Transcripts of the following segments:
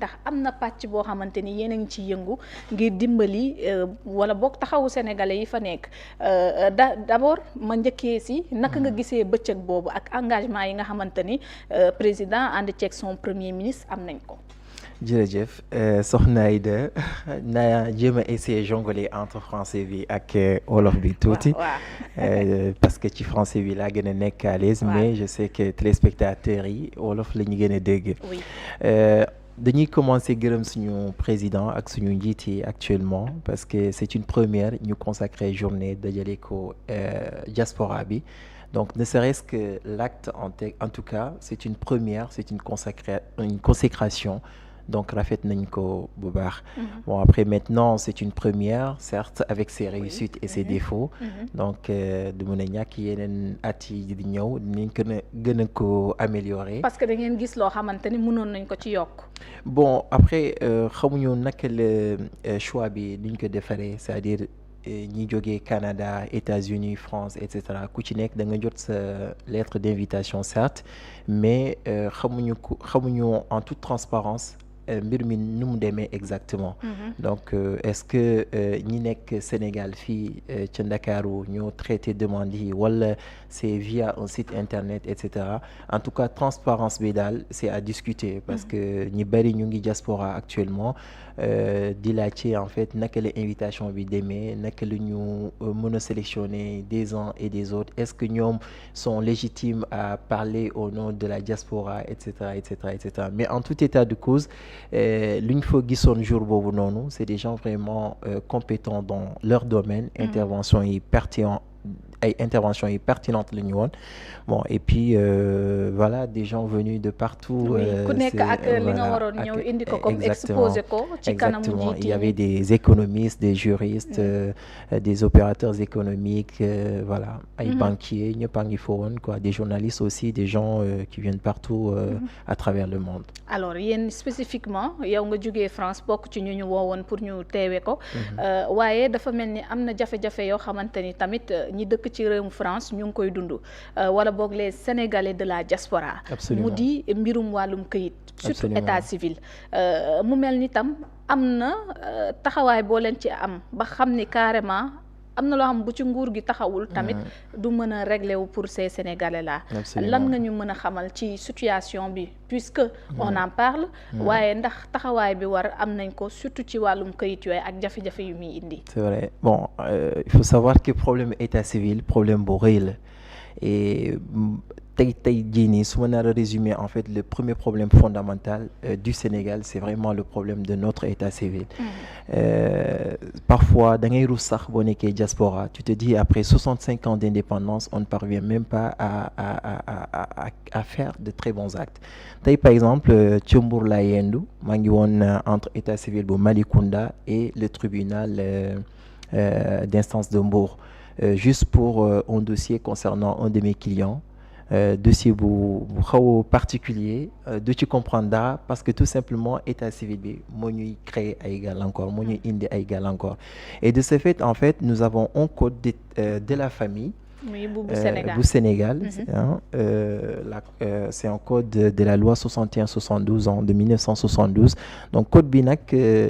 ndax am na pàcc boo xamante ni yéen a ngi ciy yëngu ngir dimbali wala boog taxawu sénégalais yi fa nekk d'abord ma njëkkee si naka nga gisee bëccëg boobu ak engagement yi nga xamante ni président ànd ceeg son premier ministre am nañ ko. jërëjëf soxna Aïda naa jéem a essayer jongler entre français bi ak wolof bi tuuti parce que ci français bi laa gën a nekk à l'aise mais je sais que téléspectateurs yi wolof la ñu gën a dégg. dañuy commencer gërëm suñu président ak suñu njiit yi actuellement parce que c'est une première ñu consacrer journée dajale ko diaspora bi. Donc, ne serait-ce que l'acte en tout cas, c'est une première, c'est une consécration. Donc, rafet nañ ko bu baax. Bon, après, maintenant, c'est une première, certes, avec ses réussites et ses défauts. Donc, du mën a ñàkk yeneen at yi di ñëw dinañ gën a ko améliorer. Parce que da ngeen gis loo xamante ni mënoon nañ ko ci yokk. Bon, après, xamuñu naka la choix bi niñ ko defaree, c'est-à-dire ñi jógee Canada, États-Unis, France, et cetera ku ci nekk da nga jot sa lettre d'invitation, certes, mais xamuñu en toute transparence mbir mi nu mu demee exactement. Donc est-ce que ñi nekk Sénégal fii ca Ndakaaru ñoo traité demande yi wala c'est via un site internet et cetera. En tout cas transparence bi daal c'est à discuter parce que ñi bari ñu ngi diaspora actuellement di laajte en fait naka la invitation bi demee naka la ñu mën a sélectionner des uns et des autres. Est-ce que ñoom sont légitimes à parler au nom de la diaspora et cetera et cetera et cetera. Mais en tout état de cause lu ñu fa gisoon jour boobu noonu c'est des gens vraiment compétents dans leur domaine. Intervention yi pertinentes la ñu woon bon et puis voilà des gens venus de partout. ku nekk ak li nga waroon ñëw indi ko comme exposé ko ci kanamu njiit yi. Il y avait des économistes, des juristes, des opérateurs économiques, voilà ay banquiers ñëpp a ngi fa woon quoi, des journalistes aussi, des gens qui viennent partout à travers le monde. Alors yéen spécifiquement yow nga jógee France bokk ci ñu woowoon pour ñu teewe ko waaye dafa mel ni am na jafe-jafe yoo xamante ni tamit ñi dëkk ci réewum France ñu ngi koy dund wala boog les Sénégalais de la diaspora. Absolument. mu di mbirum wàllum këyit. surtout Absolument. état civil mu mel ni tam am na taxawaay boo leen ci am ba xam ni carrément am na loo xam bu ci nguur gi taxawul tamit du mën a régler wu pour ces Sénégalais là. lan nga ñu mën a xamal ci situation bi puisque on en parle waaye ndax taxawaay bi war am nañ ko surtout ci wàllum këyit yooyu ak jafe-jafe yu muy indi. C'est vrai. Bon, il faut savoir que problème état civil problème bu rëy la et tey jii nii su ma nar a résumer en fait le premier problème fondamental du Sénégal c'est vraiment le problème de notre état civil. Parfois da ngay rus sax boo nekkee diaspora tu te dis après 65 ans d'indépendance on ne parvient même pas à faire de très bons actes. Tey par exemple ci Mbour laa yendu maa ngi woon entre état civil bu Malicounda et le tribunal d'instance de Mbour juste pour un dossier concernant un de mes clients. Dossier bu xaw a particulier du ci comprendre dara parce que tout simplement état civil bi moo ñuy créer ay gàllankoor moo ñuy indi ay gàllankoor et de ce fait en fait nous avons un code de la famille. muy bu Sénégal bu Sénégal. C'est un code de la loi 61/72 de 1972 donc code bi nag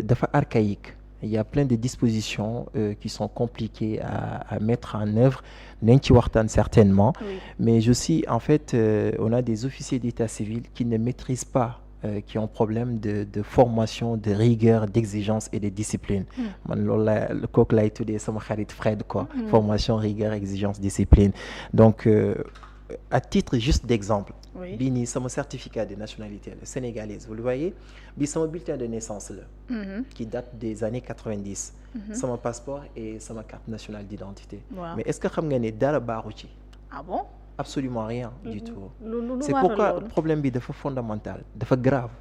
dafa archaïque. Il y a plein de dispositions qui sont compliquées à mettre en œuvre nañ ci waxtaan certainement. Oui. Mais aussi en fait on a des officiers d'état civil qui ne maîtrisent pas qui ont problème de formation de rigueur d'exigence et de discipline. Man loolu la kooku lay tuddee sama xarit Fred quoi. Formation rigueur exigence discipline donc à titre juste d'exemple. Oui. Bii nii sama certificat de nationalité la sénégalaise vous le voyez bi sama bulletin de naissance la. Qui date des années 90. Sama passeport et sama carte nationale d'identité. Wow. Mais est-ce que xam nga ne dara baaxu ci. Ah bon? Absolument rien du tout. C'est waral pourquoi loolu. problème bi dafa fondamental dafa grave.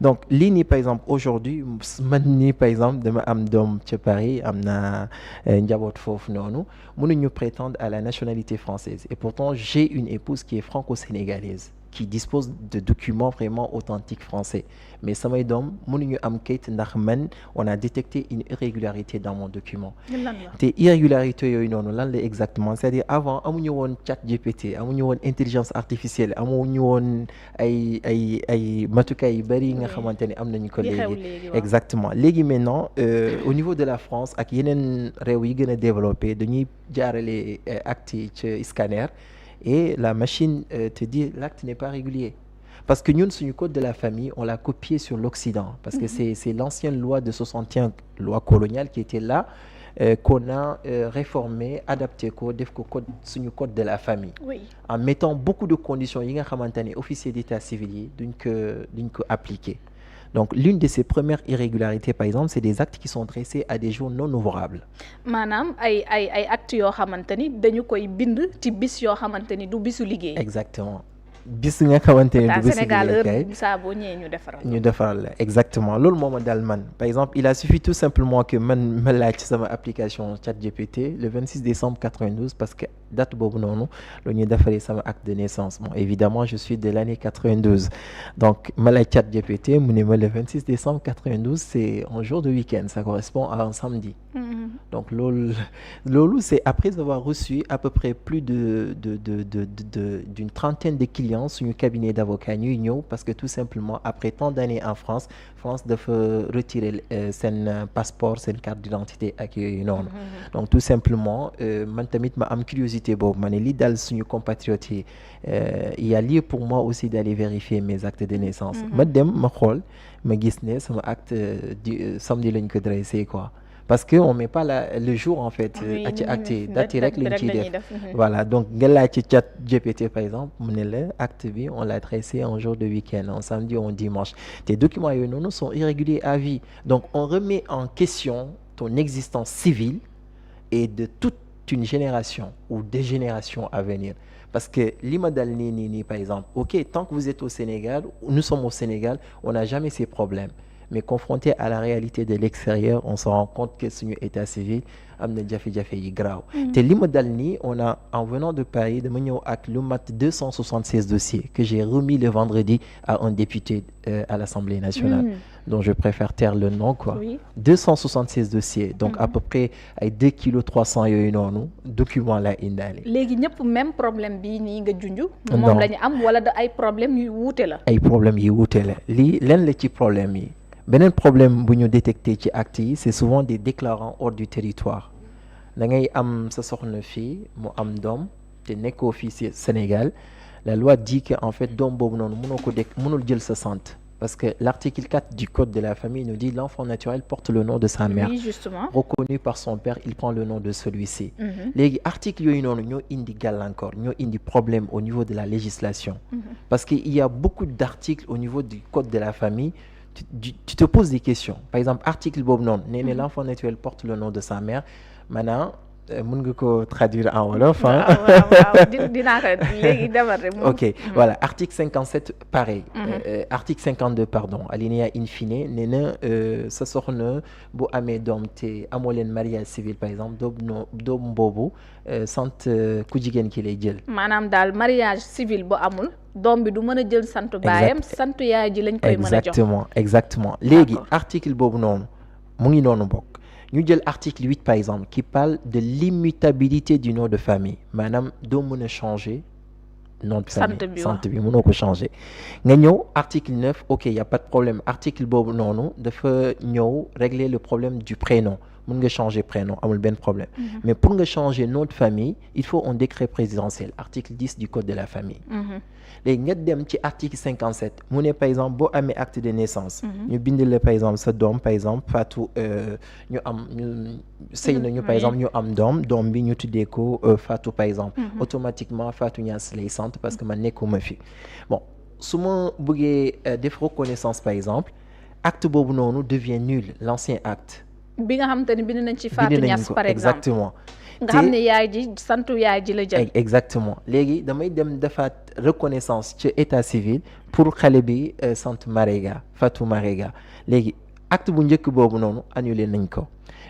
Donc lii nii par exemple aujourd'hui man nii par exemple dama am doom ca Paris am na njaboot foofu noonu mënuñu prétendre à la nationalité française et pourtant j'ai une épouse qui est franco-sénégalaise qui disposent de documents vraiment authentiques français mais samay doom mënuñu am kayit ndax man on a détecté une irrégularité dans mon document te irrégularité yooyu noonu lan la exactement c'est-à-dire avant amuñu woon chat GPT amuñu woon intelligence artificielle amuñu woon ay matukaay yu bari yi nga xamante ne am nañu ko léegi exactement léegi maintenant au niveau de la France ak yeneen réew yi gën a développé dañuy jaarale acte yi ci scanner et la machine te dit l'acte n'est pas régulier parce que ñun suñu code de la famille on l'a copié sur l'Occident parce que c'est l'ancienne loi de 61 loi coloniale qui était là qu'on a réformé adapté ko def ko code suñu code de la famille en mettant beaucoup de conditions yi nga xamante ne officier d'état civil yi duñ ko appliquer donc l'une de ces premières irrégularités par exemple c'est des actes qui sont dressés à des jours non ouvrables maanaam ay actes yoo xamante ni dañu koy bind ci bis yoo xamante ni du bisu liggéey exactement bis nga xamante ne du bisu Sénégal liggéey heure saa boo ñëwee ñu defaral la exactement loolu moo ma dal man par exemple il a suffi tout simplement que man ma laaj sama application ChatGPT le 26 décembre 92 parce que date boobu noonu la ñuy defaree sama acte de naissance bon évidemment je suis de l'année 92 donc ma laaj ChatGPT mu ne ma le 26 décembre 92 c'est un jour de week-end ça correspond à un samedi donc loolu c'est après avoir reçu à peu près plus d'une trentaine de clients suñu cabinet d'avocats ñuy ñëw parce que tout simplement après tant d'années en France dafa retirer seen passeport seen carte d'identité ak yooyu noonu donc tout simplement man tamit ma am curiosité boobu ma ne li dal suñu compatriotes yi il y a lieu pour moi aussi d'aller vérifier mes actes de naissance ma dem ma xool ma gis ne sama acte samedi lañ ko dressé quoi parce que on met pas le jour en fait ci acte yi date yi rek lañ ciy def voilà donc nga laaj ci chat GPT par exemple mu ne la acte bi on l'a dressé un jour de week-end un samedi ou un dimanche tes documents yooyu noonu sont irréguliers à vie donc on remet en question ton existence civile et de toute une génération ou des générations à venir parce que li ma dal nii par exemple ok tant que vous êtes au Sénégal nous sommes au Sénégal on n'a jamais ces problèmes mais confronté à la réalité de l'extérieur on se rend compte que suñu état civil am na jafe-jafe yi graaw te li ma dal nii on a en venant de Paris dama ñëw ak lu mat 276 dossiers que j'ai remis le vendredi à un député à l'Assemblée nationale dont je préfère taire le nom quoi 276 dossiers donc à peu près ay 2 kilos 300 yooyu noonu document la indaale léegi ñëpp même problème bii nii nga junju moom la ñu am wala da ay problème yu wuute la ay problème yi wuute la lii len la ci problème yi beneen problème bu ñu détecté ci actes yi c'est souvent des déclarants hors du territoire da ngay am sa soxna fii mu am doom te nekkoo fii ci Sénégal la loi dit que en fait doom boobu noonu mënul jël sa sant parce que l'article 4 du code de la famille nous dit l'enfant naturel porte le nom de sa mère justement reconnu par son père il prend le nom de celui-ci léegi article yooyu noonu ñoo indi gàllankoor ñoo indi problème au niveau de la législation parce que il y a beaucoup d'articles au niveau du code de la famille tu te poses des questions par exemple article boobu noonu nee na l'enfant naturel porte le nom de sa mère maintenant mën nga ko traduire en wolof waaw dinaa ko léegi demal rek ok voilà article 57 pareil article 52 pardon alinéa in fine nee na sa soxna bu amee doom te amoo leen mariage civil par exemple doom boobu sant ku jigéen ki lay jël maanaam daal mariage civil bu amul doom bi du mën a jël santu baayam santu yaay ji lañ koy mën a jox exactement léegi article boobu noonu mu ngi noonu bokk ñu jël article 8 par exemple qui parle de l'immutabilité du nom de famille maanaam doo mën a changer nom de famille sant bi mënoo ko changer nga ñëw article 9 ok y a pas de problème article boobu noonu dafa ñëw régler le problème du prénom mën nga changer prénom amul benn problème mais pour nga changer nom de famille il faut un décret présidentiel article 10 du code de la famille léegi nga dem ci article 57 mu ne par exemple boo amee acte de naissance ñu bind la par exemple sa doom par exemple Fatou ñu sëy nañu par exemple ñu am doom bi ñu tuddee ko Fatou par exemple automatiquement Fatou Niass lay sant parce que man nekkuma fi bon su ma bëggee def reconnaissance par exemple acte boobu noonu devient nul l'ancien acte bi nga xamante ni bind nañ ci Fatou Niass par exemple exactement nga xam ne yaay ji santu yaay ji la jël exactement léegi damay dem defaat reconnaissance ci état civil pour xale bi sant Marega Fatou Marega léegi acte bu njëkk boobu noonu annulé nañ ko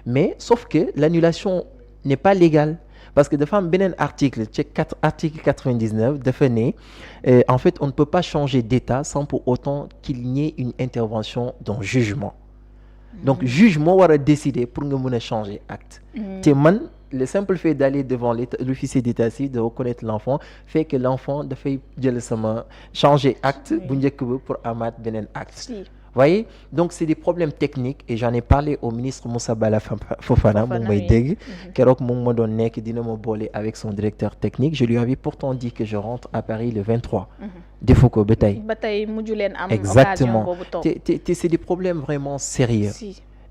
mais sauf que l'annulation n'est pas légale parce que dafa am beneen article ci article 99 dafa ne en fait on ne peut pas changer d'état sans pour autant qu'il n'y ait une intervention d'un jugement. Donc juge moo war a décider pour nga mën a changer acte. te man le simple fait d'aller devant l'officier d'état civil de reconnaître l'enfant fait que l'enfant dafay jël sama changer acte bu njëkk ba pour amaat beneen acte. Voyez, donc c'est des problèmes techniques et j'en ai parlé au ministre Moussa Bala Fofana moom may dégg keroog moom ma doon nekk dina ma boole avec son directeur technique. Je lui avais pourtant dit que je rentre à Paris le 23. defu ko ba tey mujju leen am exactement occasion boobu toog. te c'est des problèmes vraiment sérieux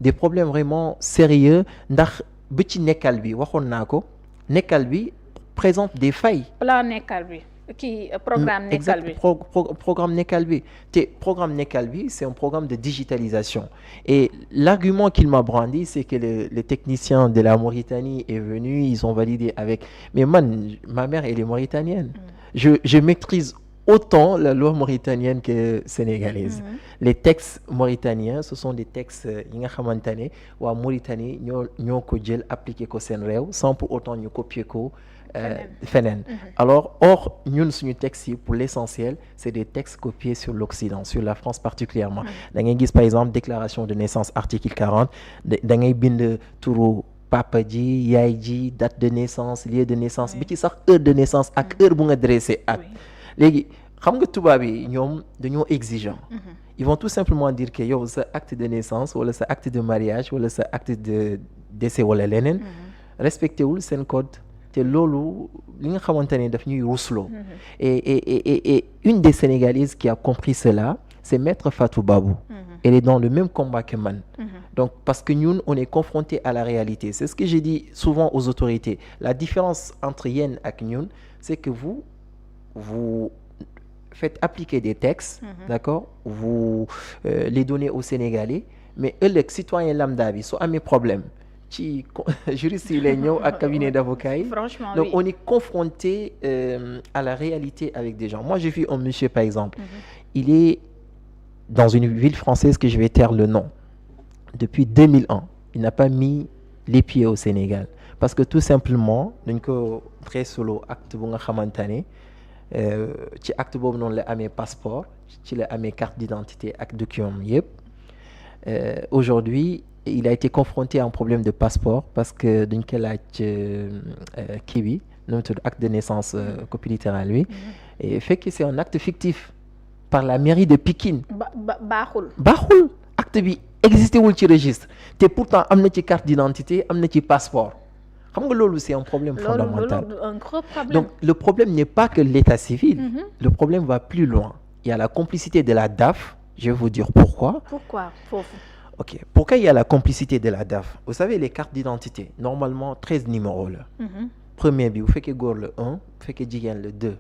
des problèmes vraiment sérieux ndax ba ci nekkal bi waxoon naa ko nekkal bi présente des failles. plan nekkal bi kii programme nekkal bi programme nekkal bi te programme nekkal bi c'est un programme de digitalisation et l'argument qu'il m'a brandi c'est que le technicien de la Mauritanie est venu, ils ont validé avec mais man ma mère elle est mauritanienne. Je maîtrise autant la loi mauritanienne que sénégalaise. Les textes mauritaniens ce sont des textes yi nga xamante ne waa Mauritanie ñoo ko jël appliqué ko seen réew sans pour autant ñu copier ko feneen. Alors or ñun suñu textes yi pour l'essentiel c'est des textes copiés sur l'Occident, sur la France particulièrement. Da ngay gis par exemple déclaration de naissance article 40 da ngay bind turu papa ji yaay ji date de naissance lieu de naissance bi ci sax heure de naissance ak heure bu nga dressé at. léegi xam nga tubaab yi ñoom dañoo exigeant. Ils vont tout simplement dire que yow sa acte de naissance wala sa acte de mariage wala sa acte de décès wala leneen respecté wul seen code te loolu li nga xamante ne daf ñuy rusloo. Et une des Sénégalaises qui a compris cela c'est Maître Fatou Babou. Elle est dans le même combat que man. Donc parce que ñun on est confronté à la réalité. C'est ce que j'ai dit souvent aux autorités. La différence entre yéen ak ñun c'est que vous faites appliquer des textes, d'accord, vous les donnez aux Sénégalais, mais ëllëg citoyen lambda bi soo amee problème ci juriste yi lay ñëw ak cabinet d'avocats yi. Franchement, donc oui. on est confronté à la réalité avec des gens. Moi j'ai vu un monsieur par exemple, il est dans une ville française que je vais taire le nom. Depuis 2001, il n'a pas mis les pieds au Sénégal parce que tout simplement dañ ko très solo acte bu nga xamante ne ci acte boobu noonu la amee passeport ci la amee carte d'identité ak document yëpp. Aujourd'hui il a été confronté à un problème de passeport parce que dañ ko laaj kii bi nu mu tudd acte de naissance copie littérale bi et fekk c'est un acte fictif par la mairie de Pikine. baaxul acte bi existé wul ci registre te pourtant am na ci carte d'identité am na ci passeport. xam nga loolu c'est un problème fondamental. Un gros problème. Donc le problème n'est pas que l'état civil. Le problème va plus loin. Il y a la complicité de la DAF. Je vais vous dire pourquoi. Pourquoi foofu. Ok. Pourquoi il y a la complicité de la DAF? Vous savez les cartes d'identité normalement 13 numéros la. Premier bi bu fekkee góor le 1 bu fekkee jigéen le 2.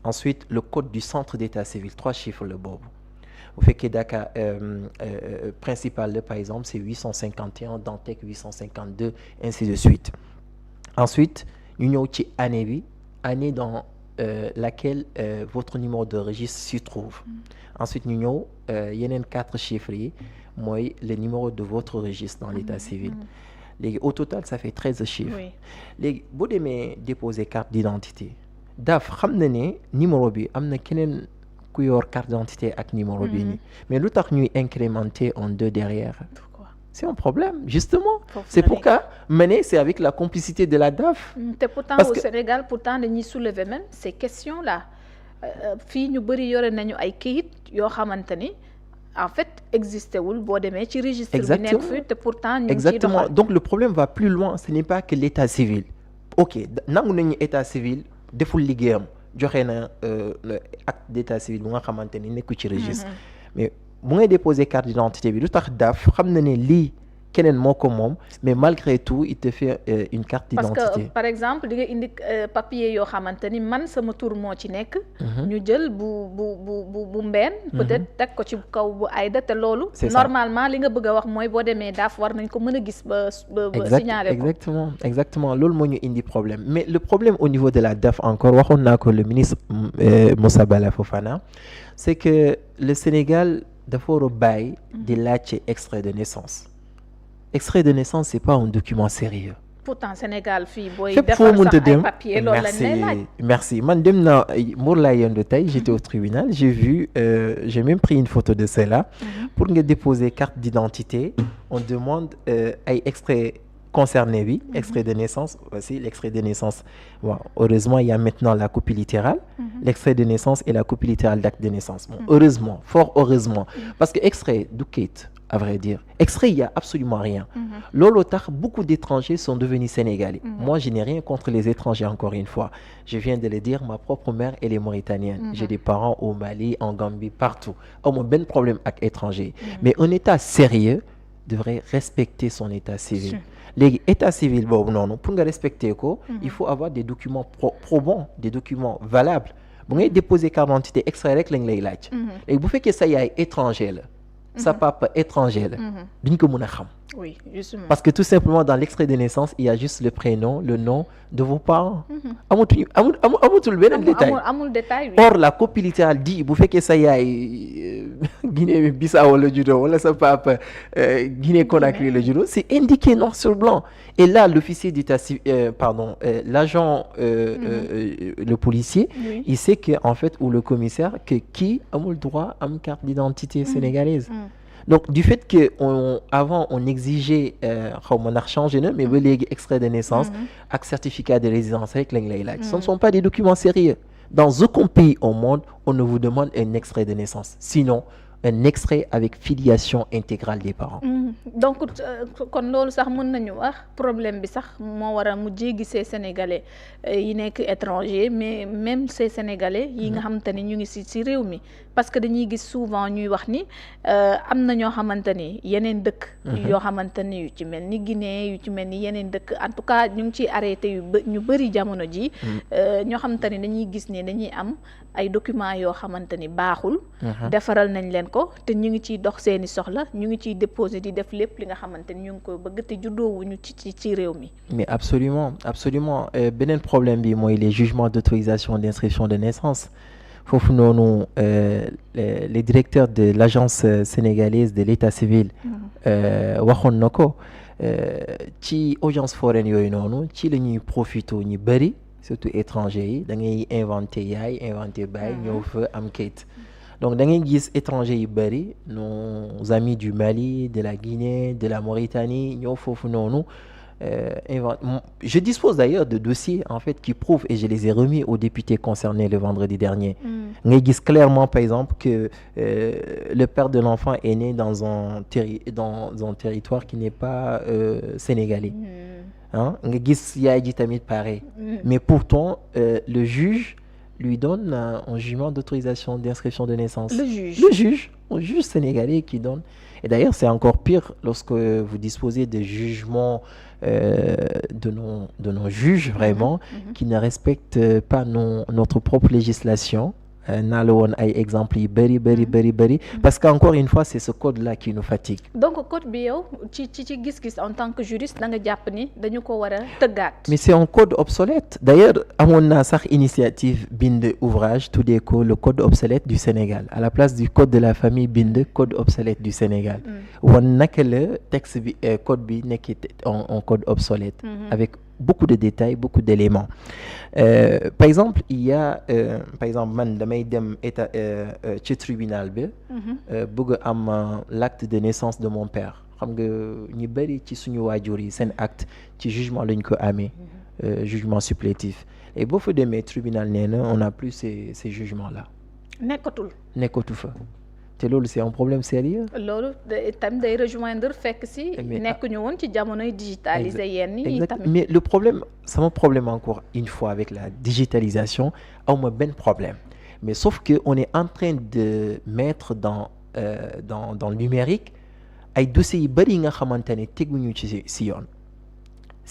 Ensuite le code du centre d'état civil 3 chiffres la boobu. Bu fekkee Dakar principal la par exemple c'est 851 Dantec 852 ainsi de suite. Ensuite ñu ñëw ci année bi année dans laquelle votre numéro de registre s'y trouve. Ensuite ñu ñëw yeneen 4 chiffres yi mooy le numéro de votre registre dans l'état civil. Léegi au total ça fait 13 chiffres. Léegi boo demee déposer carte d'identité DAF xam na ne numéro bi am na keneen ku yor carte d'identité ak numéro bi nii mais lu tax ñuy incrémenter en 2 derrière. C'est un problème, justement. C'est pourquoi mener, c'est avec la complicité de la DAF. Pourtant, au Sénégal, dañuy soulever même ces questions-là. Fii ñu bëri yore nañu ay kayit yoo xamante ni en fait existé wul boo demee ci registre bi nekk fi te pourtant ñu ngi ciy doxal. Exactement. Donc le problème va plus loin. Ce n'est pas que l'état civil. Ok nangu nañu état civil deful liggéeyam joxe na acte d'état civil bu nga xamante ni nekku ci registre. Mais bu ngay déposer carte d'identité bi lu tax DAF xam na ne lii keneen moo ko moom mais malgré tout il te fait une carte d'identité. Parce que par exemple di nga indi papier yoo xamante ni man sama tur moo ci nekk. ñu jël bu mbeen peut-être teg ko ci kaw bu Aïda te loolu. Normalement li nga bëgg a wax mooy boo demee DAF war nañ ko mën a gis ba signaler ko. Exactement loolu moo ñu indi problème mais le problème au niveau de la DAF encore waxoon naa ko le ministre Moussa Bala Fofana c'est que le Sénégal dafa war a bàyyi di laajte extrait de naissance. Extrait de naissance c'est pas un document sérieux. pourtant Sénégal fii booy fépp foo defar mënta sax ay dem papier loolu lañ lay laaj. merci man dem naa Mbour laa yendu tey j'étais au tribunal j'ai vu j'ai même pris une photo de celle-là pour nga déposer carte d'identité on demande ay extrait concerné bi extrait de naissance aussi l'extrait de naissance bon heureusement il y a maintenant la copie littérale l'extrait de naissance et la copie littérale d'acte de naissance bon heureusement fort heureusement parce que extrait du kayit à vrai dire extrait il y a absolument rien looloo tax beaucoup d'étrangers sont devenus sénégalais moi je n'ai rien contre les étrangers encore une fois je viens de le dire ma propre mère elle est mauritanienne j'ai des parents au Mali en Gambie partout amul benn problème ak étranger mais un état sérieux devrait respecter son état civil léegi état civil boobu noonu pour nga respecter ko il faut avoir des documents probants des documents valables bu ngay déposer carte d'identité extrait rek lañ lay laaj léegi bu fekkee sa yaay étranger la sa papa étranger la duñ ko mën a xam oui justement parce que tout simplement dans l'extrait de naissance il y a juste le prénom le nom de vos parents amatul beneen détail amul détail oui. or la copie littérale dit bu fekkee sa yaay Guinée Bissau la juddoo wala sa papa Guinée Conakry la juddoo c'est indiqué noir sur blanc et là l'officier d'état civil l'agent le policier oui. il sait que en fait ou le commissaire que kii amul droit am carte d'identité sénégalaise donc du fait que avant on exigeait xaw ma ndax changé na mais ba léegi extrait de naissance ak certificat de résidence rek lañ lay laaj ce ne sont pas des documents sérieux dans aucun pays au monde on ne vous demande un extrait de naissance sinon un extrait avec filiation intégrale des parents donc kon loolu sax mën nañu wax problème bi sax moo war a mujjee gisee sénégalais yi nekk étranger mais même ces sénégalais yi nga xamante ni ñu ngi ci réew mi parce que dañuy gis souvent ñuy wax ni am na ñoo xamante ni yeneen dëkk yoo xamante ni yu ci mel ni Guinée yu ci mel ni yeneen dëkk en tout cas ñu ngi ciy arrêté ñu bëri jamono ji ñoo xamante ni dañuy gis ne dañuy am ay documents yoo xamante ni baaxul defaral nañ leen ko te ñu ngi ciy dox seeni soxla ñu ngi ciy déposer di def lépp li nga xamante ni ñu ngi koy bëgg te juddoowuñu ci réew mi mais absolument beneen problème bi mooy les jugements d'autorisation d'inscription de naissance foofu noonu les directeurs de l'agence sénégalaise de l'état civil waxoon na ko ci audience foraine yooyu noonu ci la ñuy profité ñu bëri surtout étrangers yi da ngay inventé yaay inventé baay ñëw fa am kayit donc da ngay gis étrangers yi bëri nos amis du Mali de la Guinée de la Mauritanie ñëw foofu noonu je dispose d'ailleurs de dossiers en fait qui prouvent et je les ai remis aux députés concernés le vendredi dernier ngay gis clairement par exemple que le père de l'enfant est né dans un territoire qui n'est pas sénégalais nga gis yaay ji tamit pareil mais pourtant le juge lui donne un jugement d'autorisation d'inscription de naissance le juge un juge sénégalais qui donne et d'ailleurs c'est encore pire lorsque vous disposez de jugements de nos juges vraiment qui ne respectent pas notre propre législation naa la woon ay exemples yi bëri parce qu'encore une fois c'est ce code là qui nous fatigue donc code bi yow ci gis-gis en tant que juriste da nga jàpp ni dañu ko war a tëggaat mais c'est un code obsolète d'ailleurs amoon naa sax initiative bind ouvrage tuddee ko le code obsolète du Sénégal à la place du code de la famille bind code obsolète du Sénégal wan naka la texte bi code bi nekk en code obsolète avec beaucoup de détails beaucoup d'éléments par exemple il y a par exemple man damay dem état ci tribunal bi bëgg am l'acte de naissance de mon père xam nga ñu bëri ci suñu waajur yi seen acte ci jugement lañ ko amee jugement supplétif et boo fa demee tribunal nee na on n'a plus ces jugements là nekkatu fa te loolu c'est un problème sérieux loolu tam day rejoindre fekk si nekk ñu woon ci jamonoy digitalisé yenn yi tamit mais le problème sama problème encore une fois avec la digitalisation awma benn problème mais sauf que on est en train de mettre dans le numérique ay dossiers yu bari yi nga xamante ne teguñu ci yoon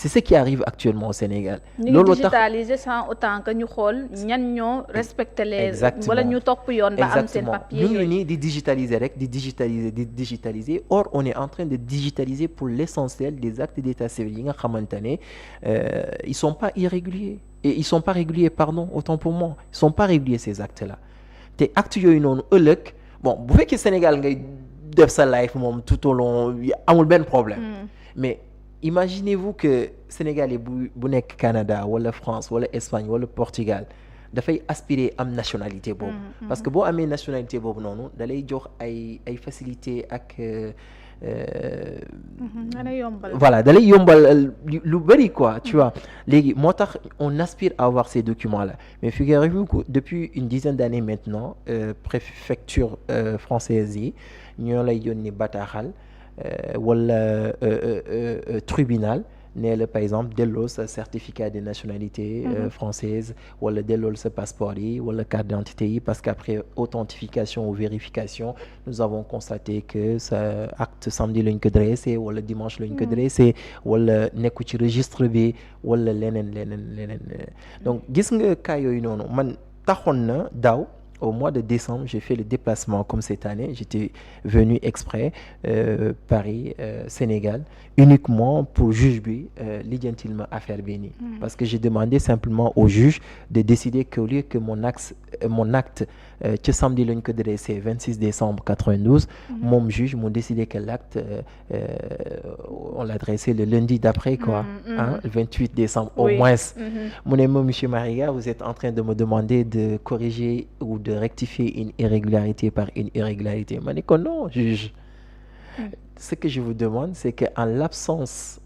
c'est ce qui arrive actuellement au Sénégal. loolu digitaliser sans autant que ñu xool ñan ñoo respecter les. wala ñu topp yoon ba am seen papier ñu ngi nii di digitaliser rek di digitaliser or on est en train de digitaliser pour l'essentiel des actes d'état civil yi nga xamante ne ils sont pas irréguliers et ils sont pas réguliers pardon autant pour moi ils sont pas réguliers ces actes là te actes yooyu noonu ëllëg bon bu fekkee Sénégal ngay def sa life moom tout au long amul benn problème mais imaginez-vous que Sénégalais bu nekk Canada wala France wala Espagne wala Portugal dafay aspirer am nationalité boobu. parce que boo amee nationalité boobu noonu da lay jox ay facilité ak. Voilà da lay yombal lu bëri quoi tu vois léegi moo tax on aspire à avoir ces documents là mais figurez-vous que depuis une dizaine d'années maintenant préfecture française yi ñoo lay yónni bataaxal wala tribunal nee la par exemple delloo sa certificat de nationalité française wala delloo sa passeport yi wala carte d'identité yi parce qu'après authentification ou vérification nous avons constaté que sa acte samedi lañ ko dressé wala dimanche lañ ko dressé wala nekku ci registre bi wala leneen donc gis nga cas yooyu noonu man taxoon na daaw au mois de décembre, j'ai fait le déplacement comme cette année. J'étais venu exprès Paris, Sénégal, uniquement pour juge bi lijjantil ma affaire bi nii. Parce que j'ai demandé simplement au juge de décider qu'au lieu que mon acte ci samedi lañ ko dressé 26 décembre 92, moom juge m'ont décidé que l'acte on l'a dressé le lundi d'après quoi, le 28 décembre au moins. Mu ne ma monsieur Mariga, vous êtes en train de me demander de corriger ou de rectifier une irrégularité par une irrégularité. Ma ne ko non juge. Ce que je vous demande, c'est qu'en l'absence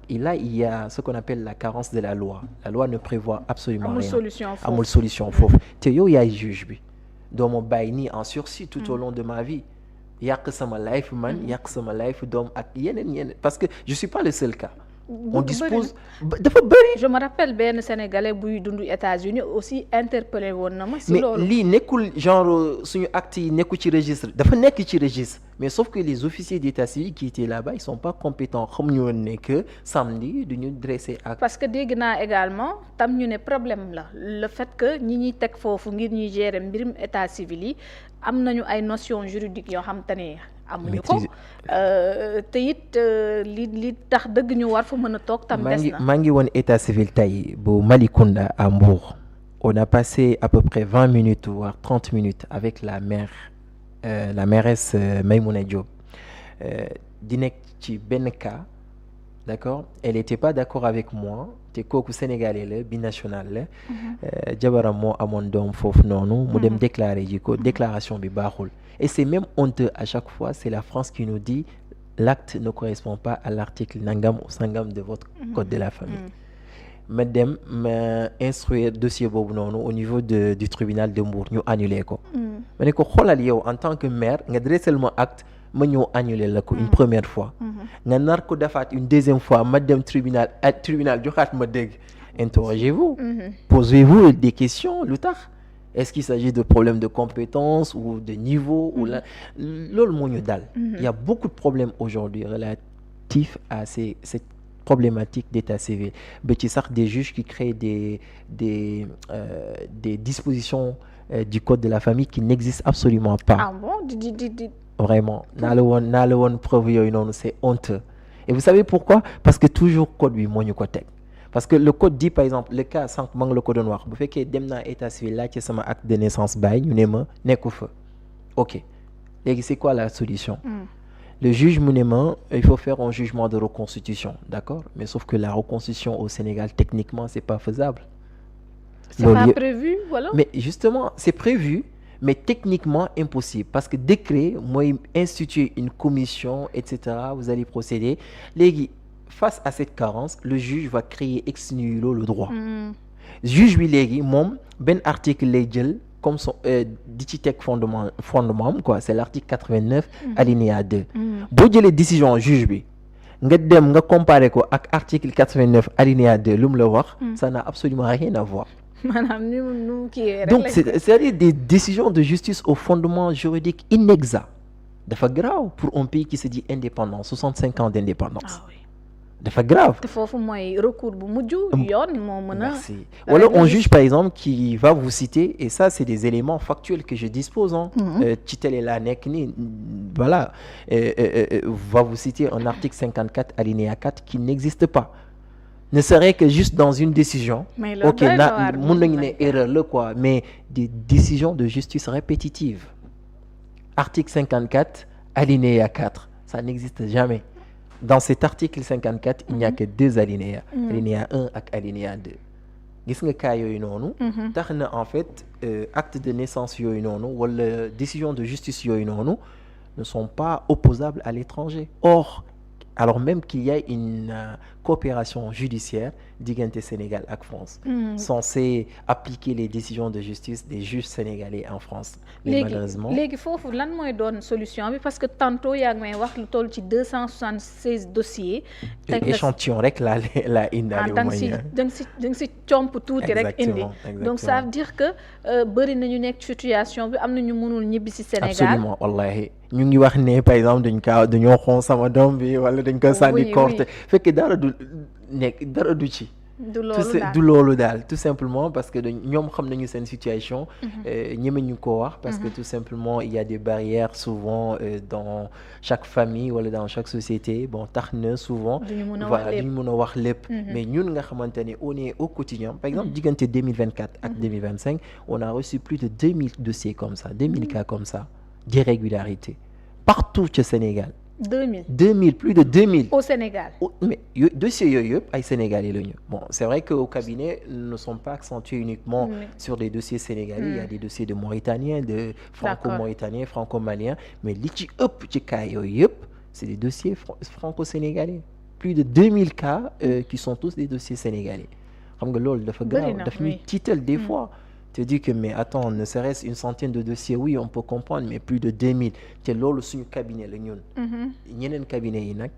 il y a ce qu'on appelle la carence de la loi. La loi ne prévoit absolument rien. Amul solution foofu. Te yow yaay juge bi. doo ma bàyyi nii en sursis tout au long de ma vie. yàq sama life man yàq sama life doom ak yeneen parce que je suis pas le seul cas. On dispose dafa bëri. Je me rappelle benn Sénégalais buy dund États-Unis aussi interpellé woon na ma si loolu. Mais lii nekkul genre suñu acte yi nekku ci registre dafa nekk ci registre mais sauf que les officiers d'état civil qui étaient là-bas ils sont pas compétents xamuñu woon ne que samedi duñu dresser acte. Parce que dégg naa également tam ñu ne problème la le fait que ñi ñuy teg foofu ngir ñuy gérer mbirum état civil yi am nañu ay notions juridiques yoo xam te ne amuñu ko te it li tax dëgg ñu war fa mën a toog tam des na. maa ngi woon état civil tey bu Malicounda à Mbour. On a passé à peu près 20 minutes voire 30 minutes avec la mairesse Maïmouna Diop di nekk ci benn cas d'accord elle était pas d'accord avec moi te kooku sénégalais la binational la jabaram moo amoon doom foofu noonu mu dem déclarer ji ko déclaration bi baaxul et c'est même honteux à chaque fois c'est la France qui nous dit l'acte ne correspond pas à l'article nangam ou sangam de votre code de la famille ma dem ma instruire dossier boobu noonu au niveau du tribunal de Mbour ñu annulé ko ma ne ko xoolal yow en tant que maire nga dressel ma acte ma ñëw annuler la ko une première fois nga nar ko defaat une deuxième fois ma dem tribunal joxaat ma dégg interrogez-vous posez-vous des questions lu tax est-ce qu'il s'agit de problèmes de compétences ou de niveau ou la loolu moo ñu dal il y a beaucoup de problèmes aujourd'hui relatifs à cette problématique d'état civil ba ci sax des juges qui créent des dispositions du code de la famille qui n'existent absolument pas. Ah bon? Vraiment naa la woon preuve yooyu noonu c'est honteux et vous savez pourquoi parce que toujours code bi moo ñu ko teg parce que le code dit par exemple le cas sànq maa ngi la ko doon wax bu fekkee dem naa état civil laajte sama acte de naissance bàyyi ñu ne ma nekku fa ok léegi c'est quoi la solution le juge mu ne ma il faut faire un jugement de reconstitution d'accord mais sauf que la reconstitution au Sénégal techniquement c'est pas faisable. C'est pas prévu voilà. Mais justement c'est prévu mais techniquement impossible parce que décret mooy instituer une commission etc vous allez procéder léegi face à cette carence le juge va créer ex nihilo le droit juge bi léegi moom benn article lay jël comme son di ci teg fondement quoi c'est l'article 89 alinéa 2 boo jëlee décision juge bi nga dem nga comparer ko ak article 89 alinéa 2 lu mu la wax ça n'a absolument rien à voir. Donc c'est-à-dire des décisions de justice au fondement juridique inexact dafa grave pour un pays qui se dit indépendant 65 ans d'indépendance. Ah oui. dafa grave. te foofu mooy recours bu mujj yoon moo mën a. Merci. Wala un juge par exemple qui va vous citer et ça c'est des éléments factuels que je dispose ci télé laa nekk nii voilà va vous citer un article 54 alinéa 4 qui n'existe pas. Ne serait que juste dans une décision. Ok na mun nañu ne erreur la quoi mais des décisions de justice répétitives. Article 54 alinéa 4 ça n'existe jamais. dans cet article 54 il n'y a que 2 alinéas alinéa 1 ak alinéa 2 gis nga cas yooyu noonu tax na en fait acte de naissance yooyu noonu wala décision de justice yooyu noonu ne sont pas opposables à l'étranger. Or alors même qu'il y a une coopération judiciaire diggante Sénégal ak France censée appliquer les décisions de justice des juges sénégalais en France. Mais malheureusement léegi foofu lan mooy doon solution bi parce que tantôt yaa ngi may wax lu toll ci 276 dossiers. échantillon rek laa indaale mooy da nga si comp tuuti rek indi. donc ça veut dire que bëri na ñu nekk situation bi am na ñu mënul ñibbi si Sénégal. absolument wallahi ñu ngi wax ne par exemple dañoo xon sama doom bi wala dañ ko sànni korte fekk dara du ci. du loolu daal tout simplement parce que ñoom xam nañu seen situation. ñeme ñu ko wax parce que tout simplement il y a des barrières souvent dans chaque famille wala dans chaque société bon tax na souvent. voilà duñu mën a wax lépp. mais ñun nga xamante ne on est au quotidien par exemple diggante 2024 ak 2025 on a reçu plus de 2000 dossiers comme ça 2000 cas comme ça d'irrégularité partout au Sénégal. 2000 plus de 2000 au Sénégal. Mais dossiers yooyu yëpp ay Sénégalais lañu bon c'est vrai que au cabinet ne sont pas accentués uniquement sur des dossiers sénégalais il y a des dossiers de Mauritaniens de franco-mauritaniens franco-maliens mais li ci ëpp ci cas yooyu yëpp c'est des dossiers franco-sénégalais plus de 2000 cas qui sont tous des dossiers sénégalais xam nga loolu dafa grave daf ñuy tiital des fois te dis que mais attends ne serait-ce une centaine de dossiers oui on peut comprendre mais plus de 2000 te loolu suñu cabinet la ñun ñeneen cabinet yi nag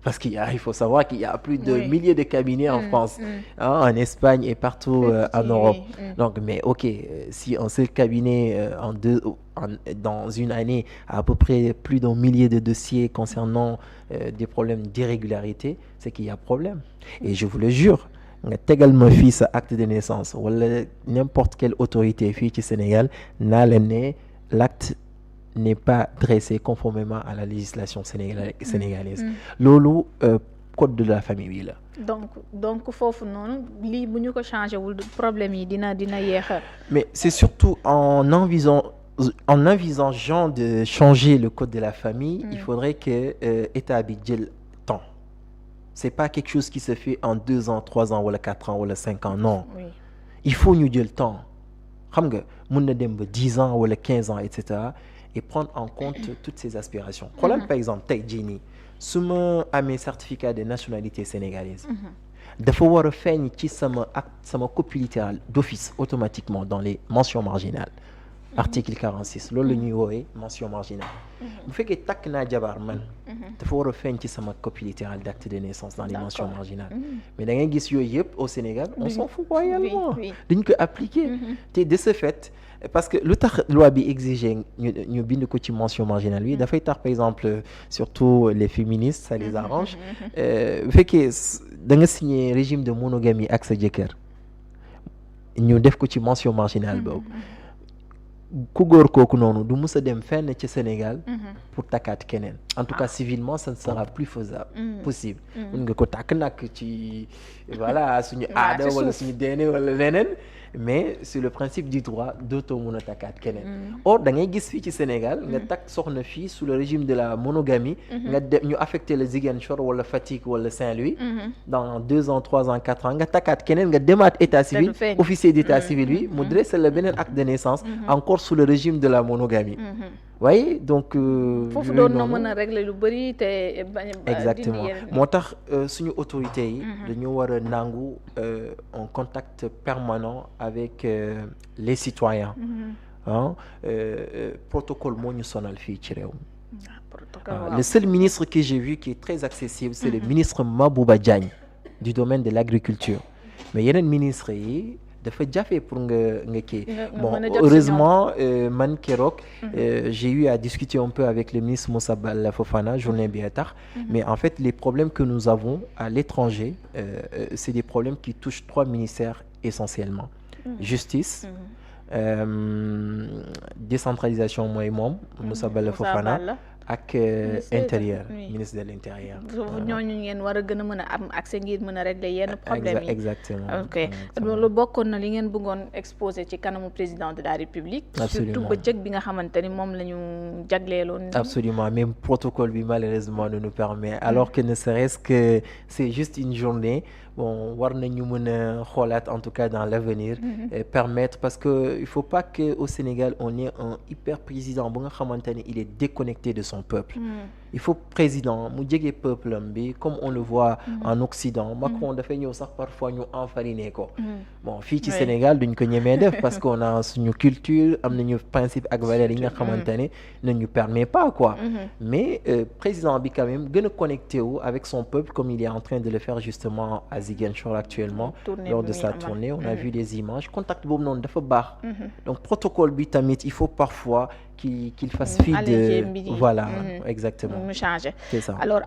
parce il faut savoir qu'il y a plus de milliers de cabinets en France en Espagne et partout en Europe donc mais ok si un seul cabinet dans une année a à peu près plus d'un millier de dossiers concernant des problèmes d'irrégularité c'est qu'il y a problème et je vous le jure nga tegal ma fii sa acte de naissance wala n'importe quelle autorité fii ci Sénégal naa leen ne l'acte n'est pas dressé conformément à la législation sénégalaise loolu code de la famille bi la donc foofu noonu lii bu ñu ko changé wul problème yi dina yéex mais c'est surtout en envisageant de changer le code de la famille il faudrait que état bi jël c'est pas quelque chose qui se fait en 2 ans 3 ans wala 4 ans wala 5 ans non il faut ñu jël temps xam nga mën na dem ba 10 ans wala 15 ans et cetera et prendre en compte toutes ces aspirations xoolal par exemple tey jii nii su ma amee certificat de nationalité sénégalaise dafa war a feeñ ci sama copie littérale d'office automatiquement dans les mentions marginales article 46 loolu la ñuy woowee mention marginale bu fekkee takk naa jabar man dafa war a feeñ ci sama copie littérale d'acte de naissance dans les mentions marginales mais da ngay gis yooyu yëpp au Sénégal on s'en fout royalement dañ ko appliquer te de ce fait parce que lu tax loi bi exiger ñu bind ko ci mention marginale bi dafay tax par exemple surtout les féministes ça les arrange bu fekkee da nga signer régime de monogamie ak sa jëkkër ñu def ko ci mention marginale boobu ku góor kooku noonu du mës a dem fenn ci Sénégal pour takkaat keneen en tout cas civilement ça ne sera plus faisable possible mun nga ko takk nag ci voilà suñu aada wala suñu deene wala leneen mais sur le principe du droit dootoo mun a takkaat keneen or da ngay gis fii ci Sénégal nga takk soxna fii sous le régime de la monogamie nga dem ñu affecté le Ziguinchor wala Fatick wala Saint-Louis dans 2 ans 3 ans 4 ans nga takkaat keneen nga demaat état civil officier d'état civil bi mu dressé la beneen acte de naissance encore sous le régime de la monogamie voyez donc foofu doon na mën a régler lu bari te exactement moo tax suñu autorités yi dañu war a nangu un contact permanent avec les citoyens protocole moo ñu sonal fii ci réew mi le seul ministre que j'ai vu qui est très accessible c'est le ministre Mabouba Diagne du domaine de l'agriculture mais yeneen ministres yi dafa jafe pour nga kii bon heureusement man keroog j'ai eu à discuter un peu avec le ministre Moussa Balla Fofana journée bi tax mais en fait les problèmes que nous avons à l'étranger c'est des problèmes qui touchent 3 ministères essentiellement justice décentralisation mooy moom Moussa Balla Fofana ak intérieur ministre de l'intérieur. ñooñu ngeen war a gën a mën a am accès ngir mën a régler yenn problème yi. Exactement. ok loolu bokkoon na li ngeen bëggoon exposé ci kanamu président de la République. Absolument. surtout bëccëg bi nga xamante ni moom la ñu jagleeloon. Absolument, même protocole bi malheureusement ne nous permet alors que ne serait-ce que c'est juste une journée. Bon, war nañu mën a xoolaat en tout cas dans l'avenir permettre parce que il faut pas que au Sénégal on ait un hyper président bu nga xamante ne il est déconnecté de son peuple. Il faut président mu jege peuple am bi comme on le voit en Occident. Macron dafay ñëw sax parfois ñu enfariner ko. Bon fii ci Sénégal duñ ko ñemee def parce qu'on a suñu culture am nañu principe ak valeurs yi nga xamante ne ne ñu permet pas quoi. Mais président bi quand même gën a connecté wu avec son peuple comme il est en train de le faire justement à Ziguinchor actuellement. Lors de sa tournée on a vu des images contact boobu noonu dafa baax. Donc protocole bi tamit il faut parfois qu'il fasse fi de voilà exactement. mu changer. C'est ça. Alors